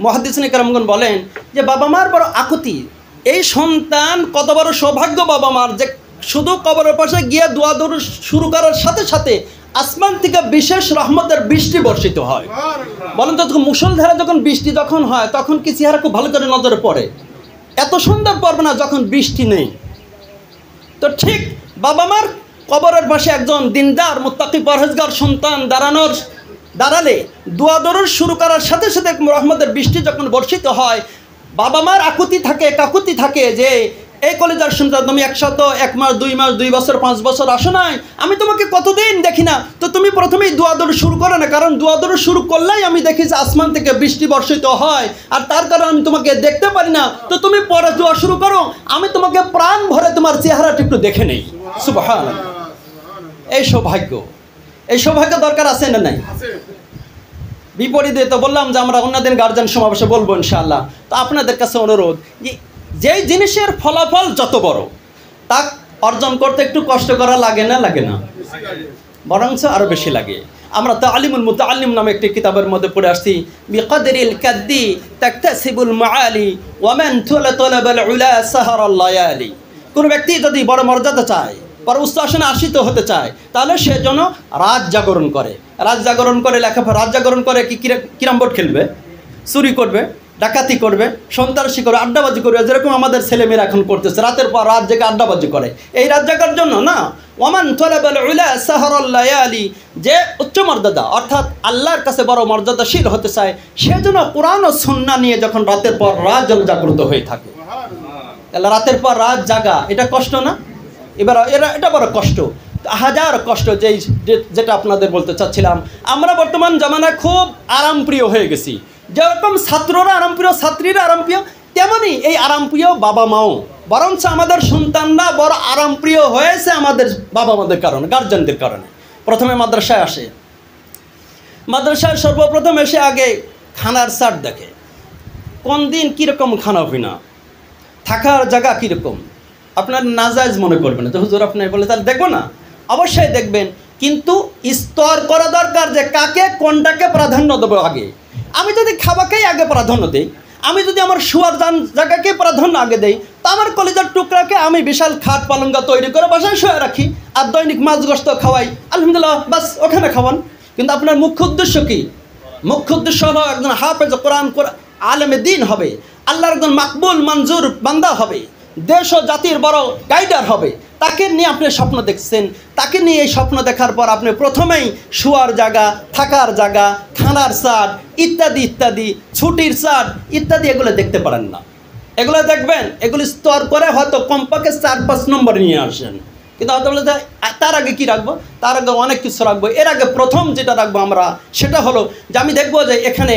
মুহাদ্দিসিনে কেরামগণ বলেন যে বাবা মার বড় আকুতি, এই সন্তান কত বড় সৌভাগ্য বাবা মার, যে শুধু কবরের পাশে গিয়ে দোয়া দরুদ শুরু করার সাথে সাথে আসমান থেকে বিশেষ রহমতের বৃষ্টি বর্ষিত হয়। বলেন তো, মুষলধারে যখন বৃষ্টি যখন হয়, তখন কি চেহারা খুব ভালো করে নজরে পড়ে? এত সুন্দর পড়বে না যখন বৃষ্টি নেই। তো ঠিক বাবা মার কবরের পাশে একজন দিনদার, মুত্তাকি, পরহেজগার সন্তান দাঁড়ালে দোয়া দরুদ শুরু করার সাথে সাথে রহমতের বৃষ্টি যখন বর্ষিত হয়, বাবা মার কাকুতি থাকে যে এই কলেজার সন্তান, তুমি 1 মাস 2 মাস 2 বছর 5 বছর আসো নাই, আমি তোমাকে কতদিন দেখি না, তো তুমি প্রথমেই দোয়া দরুদ শুরু করো না, কারণ দোয়া দরুদ শুরু করলেই আমি দেখি যে আসমান থেকে বৃষ্টি বর্ষিত হয়, আর তার কারণে আমি তোমাকে দেখতে পারি না, তো তুমি পরে দোয়া শুরু করো, আমি তোমাকে প্রাণ ভরে তোমার চেহারাটা একটু দেখে নেই। সুবহানাল্লাহ। এই সৌভাগ্য দরকার আছে না নাই? বিপরীতে তো বললাম যে আমরা অন্যদিন গার্জিয়ান সমাবেশে বলবো ইনশাআল্লাহ। তো আপনাদের কাছে অনুরোধ, যেই জিনিসের ফলাফল যত বড়, তা অর্জন করতে একটু কষ্ট করা লাগে না? বরঞ্চ আরো বেশি লাগে। আমরা তালিমুল মুতাআল্লিম নামে একটি কিতাবের মধ্যে পড়ে আসছি, বিকদরিল কাদ্দি তাকতাসিবুল মাআলি ওয়া মান তালাবাল উলা সাহারাল লায়ালি। কোন ব্যক্তি যদি বড় মর্যাদা চায়, বড় উচ্চ আসনে আসীত হতে চায়, তাহলে সে যেন রাত জাগরণ করে কি কিরাম বোর্ড খেলবে, চুরি করবে, ডাকাতি করবে, সন্ত্রাসী করবে, আড্ডাবাজি করবে, যেরকম আমাদের ছেলেমেয়েরা এখন করতেছে, রাতের পর রাত জেগে আড্ডাবাজি করে। এই রাত জাগার জন্য না। ওয়ামান তালাবাল উলা সাহারাল লায়ালি, যে উচ্চ মর্যাদা অর্থাৎ আল্লাহর কাছে বড় মর্যাদাশীল হতে চায়, সে যেন কোরআন ও সুন্নাহ নিয়ে যখন রাতের পর রাত যেন জাগ্রত হয়ে থাকে। তাহলে রাতের পর রাত জাগা এটা কষ্ট না? এবার এটা বড় কষ্ট, হাজার কষ্ট। যেটা আপনাদের বলতে চাচ্ছিলাম, আমরা বর্তমান জামানায় খুব আরামপ্রিয় হয়ে গেছি। যেরকম ছাত্ররা আরামপ্রিয়, ছাত্রীরা আরামপ্রিয়, তেমনই এই আরামপ্রিয় বাবা মাও, বরঞ্চ আমাদের সন্তানরা বড় আরামপ্রিয় হয়েছে আমাদের বাবা মাদের কারণে, গার্জেনদের কারণে। প্রথমে মাদ্রাসায় আসে, মাদ্রাসায় সর্বপ্রথম এসে আগে খানার চাট দেখে, কোন দিন কীরকম খানা পিনা, থাকার জায়গা কীরকম। আপনার নাজায়েজ মনে করবেন তো হুজুর আপনি বলে, তাহলে দেখবো না? অবশ্যই দেখবেন, কিন্তু স্তর করা দরকার যে কাকে কোনটাকে প্রাধান্য দেবো আগে। আমি যদি খাবাকেই আগে প্রাধান্য দিই, আমি যদি আমার শোয়ার জায়গাকে প্রাধান্য আগে দেই, তা আমার কলিজার টুকরাকে আমি বিশাল খাট পালঙ্গা তৈরি করে বাসায় শুয়ে রাখি, আর দৈনিক মাছ গোস্ত খাওয়াই, আলহামদুলিল্লাহ, বাস ওখানে খাওয়ান। কিন্তু আপনার মুখ্য উদ্দেশ্য কি? মুখ্য উদ্দেশ্য হলো একজন হাফেজ কোরআন আলেমে দিন হবে, আল্লাহর একজন মাকবুল মঞ্জুর বান্দা হবে, দেশ ও জাতির বড় গাইডার হবে। তাকে নিয়ে আপনি স্বপ্ন দেখছেন, তাকে নিয়ে এই স্বপ্ন দেখার পর আপনি প্রথমেই শোয়ার জায়গা, থাকার জায়গা, খানার চাট ইত্যাদি ইত্যাদি, ছুটির চাট ইত্যাদি এগুলো দেখতে পারেন না। এগুলো দেখবেন, এগুলি স্তর করে হয়তো কমপক্ষে 4-5 নম্বর নিয়ে আসেন। কিন্তু হয়তো বলে তার আগে কী রাখবো, তার আগে অনেক কিছু রাখবো। এর আগে প্রথম যেটা রাখবো আমরা, সেটা হলো যে আমি দেখবো যে এখানে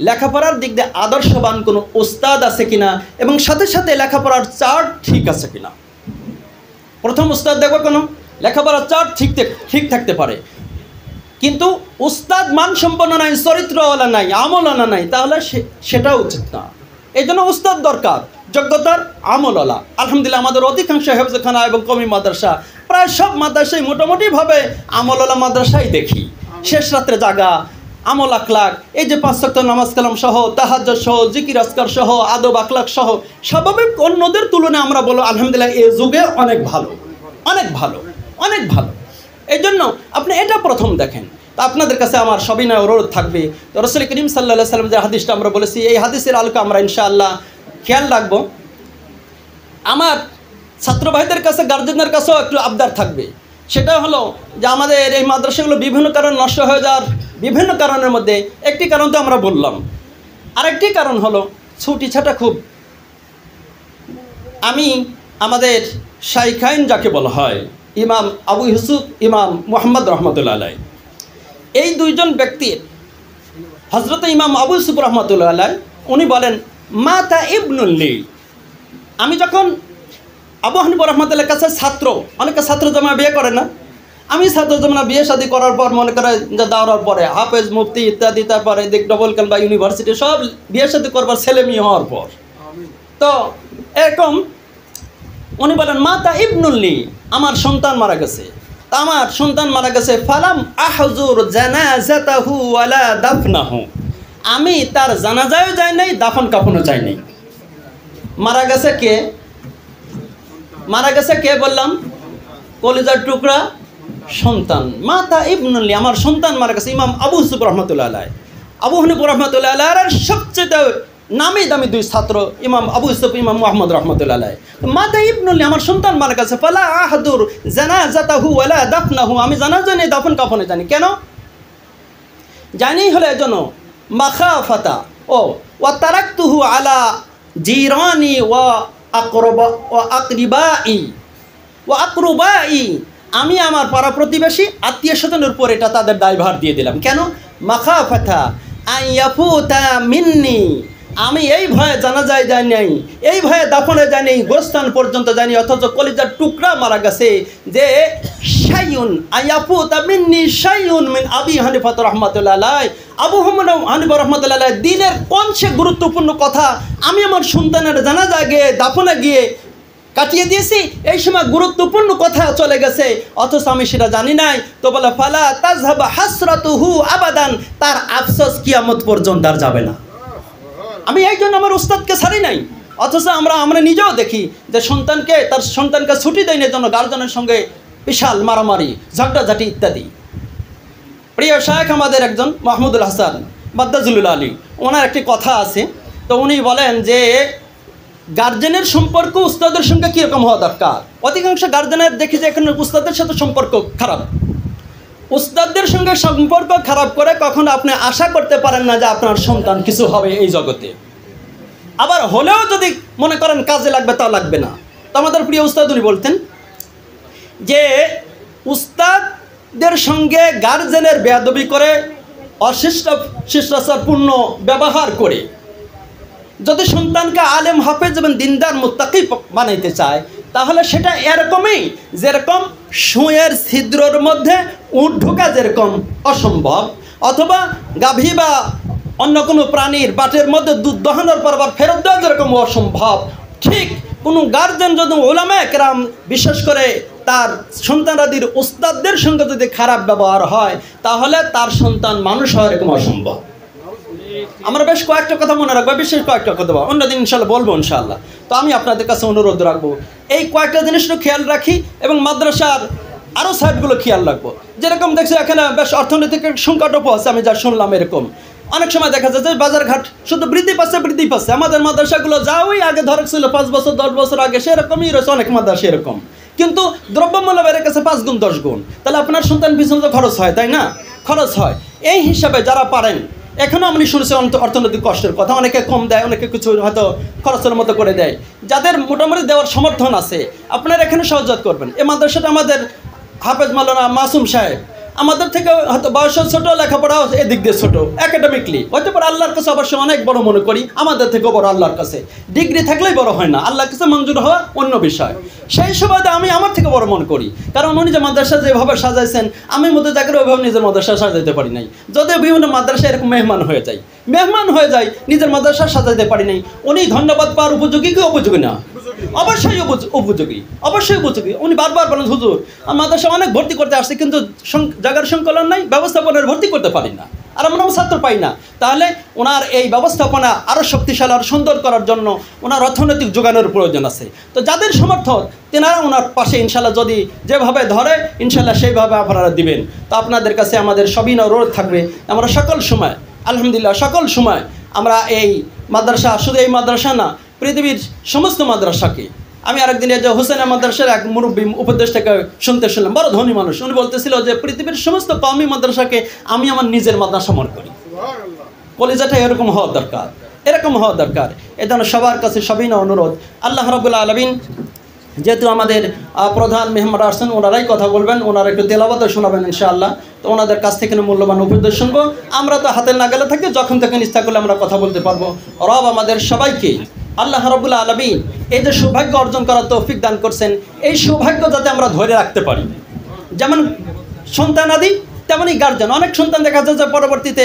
লেখাপড়ার দিক দিয়ে আদর্শবান কোনো উস্তাদ আছে কিনা, এবং সাথে সাথে লেখাপড়ার চার্ট ঠিক আছে কিনা। প্রথম উস্তাদ দেখবো কোনো লেখাপড়ার চার্ট ঠিক থাকতে পারে, কিন্তু উস্তাদ মানসম্পন্ন নাই, চরিত্রওয়ালা নাই, আমলওয়ালা নাই, তাহলে সেটাও উচিত না। এই জন্য উস্তাদ দরকার, যোগ্যতার আমলওয়ালা। আলহামদুলিল্লাহ আমাদের অধিকাংশ হেফজখানা এবং কমি মাদ্রাসা, প্রায় সব মাদ্রাসায় মোটামুটিভাবে আমলওয়ালা মাদ্রাসাই দেখি। শেষ রাত্রে জাগা, আমল আখলাক, এই যে 5 ওয়াক্ত নামাজ কালাম সহ, তাহাজ্জুদ সহ, জিকির আজকার সহ, আদব আখলাক সহ, স্বাভাবিক অন্যদের তুলনায় আমরা বলো আলহামদুলিল্লাহ এই যুগে অনেক ভালো, অনেক ভালো, অনেক ভালো। এই জন্য আপনি এটা প্রথম দেখেন। তা আপনাদের কাছে আমার সবিনয় অনুরোধ থাকবে, তো রাসূল করিম সাল্লাল্লাহু আলাইহি ওয়াসাল্লাম যে হাদিসটা আমরা বলেছি, এই হাদিসের আলোকে আমরা ইনশাআল্লাহ খেয়াল রাখবো। আমার ছাত্র ভাইদের কাছে, গার্জেনদের কাছেও একটু আবদার থাকবে, সেটা হলো যে আমাদের এই মাদ্রাসাগুলো বিভিন্ন কারণে নষ্ট হয়ে যাওয়ার বিভিন্ন কারণের মধ্যে একটি কারণ তো আমরা বললাম, আরেকটি কারণ হলো ছুটি ছাটা খুব। আমি আমাদের শাইখাইন যাকে বলা হয়, ইমাম আবু ইউসুফ, ইমাম মুহাম্মদ রহমতুল্লাহ আলাইহি, এই দুইজন ব্যক্তির, হজরত ইমাম আবু ইউসুফ রহমতুল্লাহ আলাইহি উনি বলেন মাতা ইবনুল্লি। আমি যখন আবু হানিফা রহমতুল্লাহর কাছে ছাত্র, অনেকে ছাত্র জমা বিয়ে করে না, আমি ছাত্র জমা বিয়ে শাদী করার পর মনে করে যে দাওয়ার পরে হাফেজ মুফতি ইত্যাদি, তারপরে দিক ডবল কাল বা ইউনিভার্সিটি সব বিয়ে শাদী করবার ছেলে মেয়ে হওয়ার পর, তো এরকম উনি বলেন মাতা ইবনুল্লি, আমার সন্তান মারা গেছে। তা আমার সন্তান মারা গেছে, ফালাম আহজুর জানাজাতাহু ওয়ালা দাফনাহু, আমি তার জানাজায়ও যাই নাই, দাফন কাফনও যাই নাই। মারা গেছে কে? মারা গেছে কে বললাম? কলিজার টুকরা সন্তান। মাতা ইবনুল্লি, আমার সন্তান মারা গেছে। ইমাম আবু ইউসুফ রহমতুল্লাহ আলাইহি, আবু হানিফা রহমতুল্লাহ আলাইহির সবচেয়ে নামি দামি দুই ছাত্র, ইমাম আবু ইউসুফ, ইমাম মুহাম্মদ রহমতুল্লাহ আলাইহি। মাতা ইবনুল্লি, আমার সন্তান মারা গেছে, ফালা আহদুর জানাজাতাহু ওয়ালা দাফনাহু, আমি জানাজা নেই, দাফন কাফনে জানি। কেন জানি? হলো এজন্য মাখাফাতা ওয়া তারাকতুহু আলা জিরানি ওয়া আকরবাই, আমি আমার পাড়া প্রতিবেশী আত্মীয় স্বজনের উপর এটা তাদের দায়ভার দিয়ে দিলাম। কেন? মাখাফাতা আইয়াফুতা মিন্নি, আমি এই ভয়ে জানাজায় যাই নাই, এই ভয়ে দাফনে যাই নাই, গোরস্থান পর্যন্ত যাইনি, অথচ কলিজার টুকরা মারা গেছে। যে শাইউন আইয়াফুতা মিন্নি শাইউন মিন আবি হানিফা রহমাতুল্লাহ আলাইহি, আবু হানিফা রহমাতুল্লাহ আলাইহি দিনের কোন সে গুরুত্বপূর্ণ কথা আমি আমার সন্তানের জানাজা গিয়ে দাফনে গিয়ে কাটিয়ে দিয়েছি, এই সময় গুরুত্বপূর্ণ কথা চলে গেছে, অথচ আমি সেটা জানি নাই। তো বলে ফালা তাযহাবা হাসরাতুহু আবাদান, তার আফসোস কিয়ামত পর্যন্ত আর যাবে না। আমি এই জন্য আমার উস্তাদকে ছাড়ি নাই। অথচ আমরা নিজেও দেখি যে তার সন্তানকে ছুটি দেয় না, জন্য গার্জেনের সঙ্গে বিশাল মারামারি, ঝগড়াঝাটি ইত্যাদি। প্রিয় শায়েখ আমাদের একজন মাহমুদুল হাসান বাদ্দাজুল আলী, ওনার একটি কথা আছে। তো উনি বলেন যে গার্জেনের সম্পর্ক উস্তাদের সঙ্গে কীরকম হওয়া দরকার। অধিকাংশ গার্জেনের দেখি যে এখানে উস্তাদের সাথে সম্পর্ক খারাপ। উস্তাদদের সঙ্গে সম্পর্ক খারাপ করে কখনো আপনি আশা করতে পারেন না যে আপনার সন্তান কিছু হবে এই জগতে। আবার হলেও যদি মনে করেন কাজে লাগবে তা লাগবে না। তো আমাদের প্রিয় উস্তাদ উনি বলতেন যে উস্তাদদের সঙ্গে গার্জেনের বেয়াদবি করে, শিষ্টাচারপূর্ণ ব্যবহার করে যদি সন্তানকে আলেম, হাফেজ এবং দিনদার মুত্তাকি বানাইতে চায়, তাহলে সেটা এরকমই যেরকম সুঁয়ের ছিদ্রর মধ্যে উট ঢোকা যেরকম অসম্ভব, অথবা গাভী বা অন্য কোনো প্রাণীর বাটের মধ্যে দুধ দহানোর পর আবার ফেরত দেওয়া যেরকম অসম্ভব, ঠিক কোনো গার্জেন যদি উলামায়ে কেরাম বিশেষ করে তার সন্তানাদির উস্তাদদের সঙ্গে যদি খারাপ ব্যবহার হয়, তাহলে তার সন্তান মানুষ হওয়া এরকম অসম্ভব। আমরা বেশ কয়েকটা কথা মনে রাখবো, বিশেষ কয়েকটা কথা অন্যদিন ইনশাল্লাহ বলবো ইনশাল্লাহ। তো আমি আপনাদের কাছে অনুরোধ রাখবো এই কয়েকটা জিনিসটা খেয়াল রাখি এবং মাদ্রাসার আরও সাইডগুলো খেয়াল রাখবো। যেরকম দেখছি এখানে বেশ অর্থনৈতিক সংকটও আছে, আমি যা শুনলাম এরকম অনেক সময় দেখা যাচ্ছে বাজারঘাট শুধু বৃদ্ধি পাচ্ছে। আমাদের মাদ্রাসাগুলো যা ওই আগে ধরে ছিল 5 বছর 10 বছর আগে সেরকমই রয়েছে, অনেক মাদ্রাসা এরকম, কিন্তু দ্রব্যমূল্য বেড়ে গেছে 5 গুণ 10 গুণ। তাহলে আপনার সন্তান পিছনে তো খরচ হয়, তাই না? খরচ হয়। এই হিসাবে যারা পারেন, এখনও আমি শুনেছি অর্থনৈতিক কষ্টের কথা, অনেকে কম দেয়, অনেকে কিছু হয়তো খরচের মতো করে দেয়। যাদের মোটামুটি দেওয়ার সমর্থন আছে আপনারা এখানে সহযোগিতা করবেন। এই মাদ্রাসাটা আমাদের হাফেজ মাওলানা মাসুম সাহেব আমাদের থেকে হয়তো বয়সও ছোট, লেখাপড়াও এদিক দিয়ে ছোট, একাডেমিকলি হয়তো পরে আল্লাহর কাছে অবশ্যই অনেক বড় মনে করি, আমাদের থেকেও বড় আল্লাহর কাছে। ডিগ্রি থাকলেই বড় হয় না, আল্লাহর কাছে মঞ্জুর হওয়া অন্য বিষয়। সেই সময় আমি আমার থেকে বড় মনে করি, কারণ উনি যে মাদ্রাসা যেভাবে সাজাইছেন, আমি মধ্যে জায়গায় ওইভাবে নিজের মাদ্রাসা সাজাইতে পারি নাই। যদিও বিভিন্ন মাদ্রাসা এরকম মেহমান হয়ে যায়, নিজের মাদ্রাসা সাজাইতে পারি নাই। উনি ধন্যবাদ পাওয়ার উপযোগী কি উপযোগী না? অবশ্যই উপযোগী। উনি বারবার বলেন, হুজুর মাদ্রাসা অনেক ভর্তি করতে আসছে, কিন্তু জায়গার সংকলন নাই, ব্যবস্থাপনার ভর্তি করতে পারি না, আর আমরা ছাত্র পাই না। তাহলে ওনার এই ব্যবস্থাপনা আরও শক্তিশালী আর সুন্দর করার জন্য ওনার অর্থনৈতিক যোগানের প্রয়োজন আছে। তো যাদের সমর্থন তেনারা ওনার পাশে ইনশাল্লাহ যদি যেভাবে ধরে ইনশাল্লাহ সেইভাবে আপনারা দিবেন। তো আপনাদের কাছে আমাদের সবিনয় অনুরোধ থাকবে, আমরা সকল সময় আলহামদুলিল্লাহ আমরা এই মাদ্রাসা, শুধু এই মাদ্রাসা না, পৃথিবীর সমস্ত মাদ্রাসাকে, আমি আরেকদিন যে হোসেন মাদ্রাসার এক মুরব্বী উপদেষ্টাকে শুনলাম, বড় ধনী মানুষ, উনি বলতেছিল যে পৃথিবীর সমস্ত কওমি মাদ্রাসাকে আমি আমার নিজের মাদ্রাসা মনে করি। কলিজাটা এরকম হওয়া দরকার। এই জন্য সবার কাছে সবিনয় অনুরোধ, আল্লাহ রাব্বুল আলামিন যেহেতু আমাদের প্রধান মেহমান আসছেন, ওনারাই কথা বলবেন, ওনারা একটু তেলাওয়াত শোনাবেন ইনশাআল্লাহ। তো ওনাদের কাছ থেকে মূল্যবান উপদেশ শুনবো। আমরা তো হাতের নাগালে থাকি, যখন তখন ইচ্ছা করলে আমরা কথা বলতে পারবো। রব আমাদের সবাইকে আল্লাহ রাব্বুল আলামিন এই যে সৌভাগ্য অর্জন করার তৌফিক দান করছেন, এই সৌভাগ্য যাতে আমরা ধরে রাখতে পারি। যেমন সন্তানাদি তেমনই গার্জেন। অনেক সন্তান দেখা যায় যে পরবর্তীতে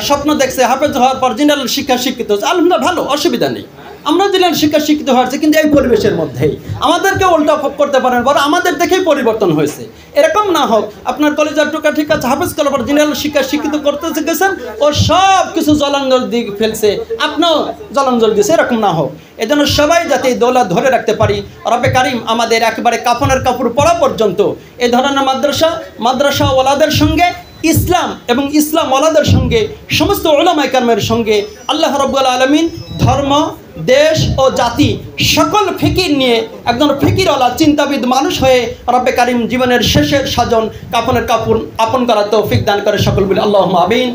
স্বপ্ন দেখছে হাফেজ হওয়ার পর জেনারেল শিক্ষা শিক্ষিত হচ্ছে, আলহামদুলিল্লাহ ভালো, অসুবিধা নেই। আমরা জেনারেল শিক্ষা শিক্ষিত হয়েছে, কিন্তু এই পরিবেশের মধ্যেই আমাদেরকে উল্টা করতে পারেন, বরং আমাদের দেখেই পরিবর্তন হয়েছে। এরকম না হোক আপনার কলেজের টুকা ঠিক আছে, হাফেজ করার পর জেনারেল শিক্ষা শিক্ষিত করতে গেছেন, ও সব কিছু জলাঞ্জল দিয়ে ফেলছে, আপনিও জলাঞ্জল দিয়েছে, এরকম না হোক। এজন্য সবাই যাতে এই দৌলত ধরে রাখতে পারি, রব্বে কারিম আমাদের একেবারে কাফনের কাপড় পরা পর্যন্ত এই ধরনের মাদ্রাসা ওয়ালাদের সঙ্গে ইসলাম এবং ইসলাম ওয়ালাদের সঙ্গে সমস্ত উলামায়ে কেরামের সঙ্গে আল্লাহ রাব্বুল আলামিন ধর্ম, দেশ ও জাতি সকল ফিকির নিয়ে একজন ফিকিরওয়ালা চিন্তাবিদ মানুষ হয়ে রব্বে কারিম জীবনের শেষের সাজন কাফনের কাপড় আপন করার তৌফিক দান করে সকল বলি আল্লাহুম্মা আমিন।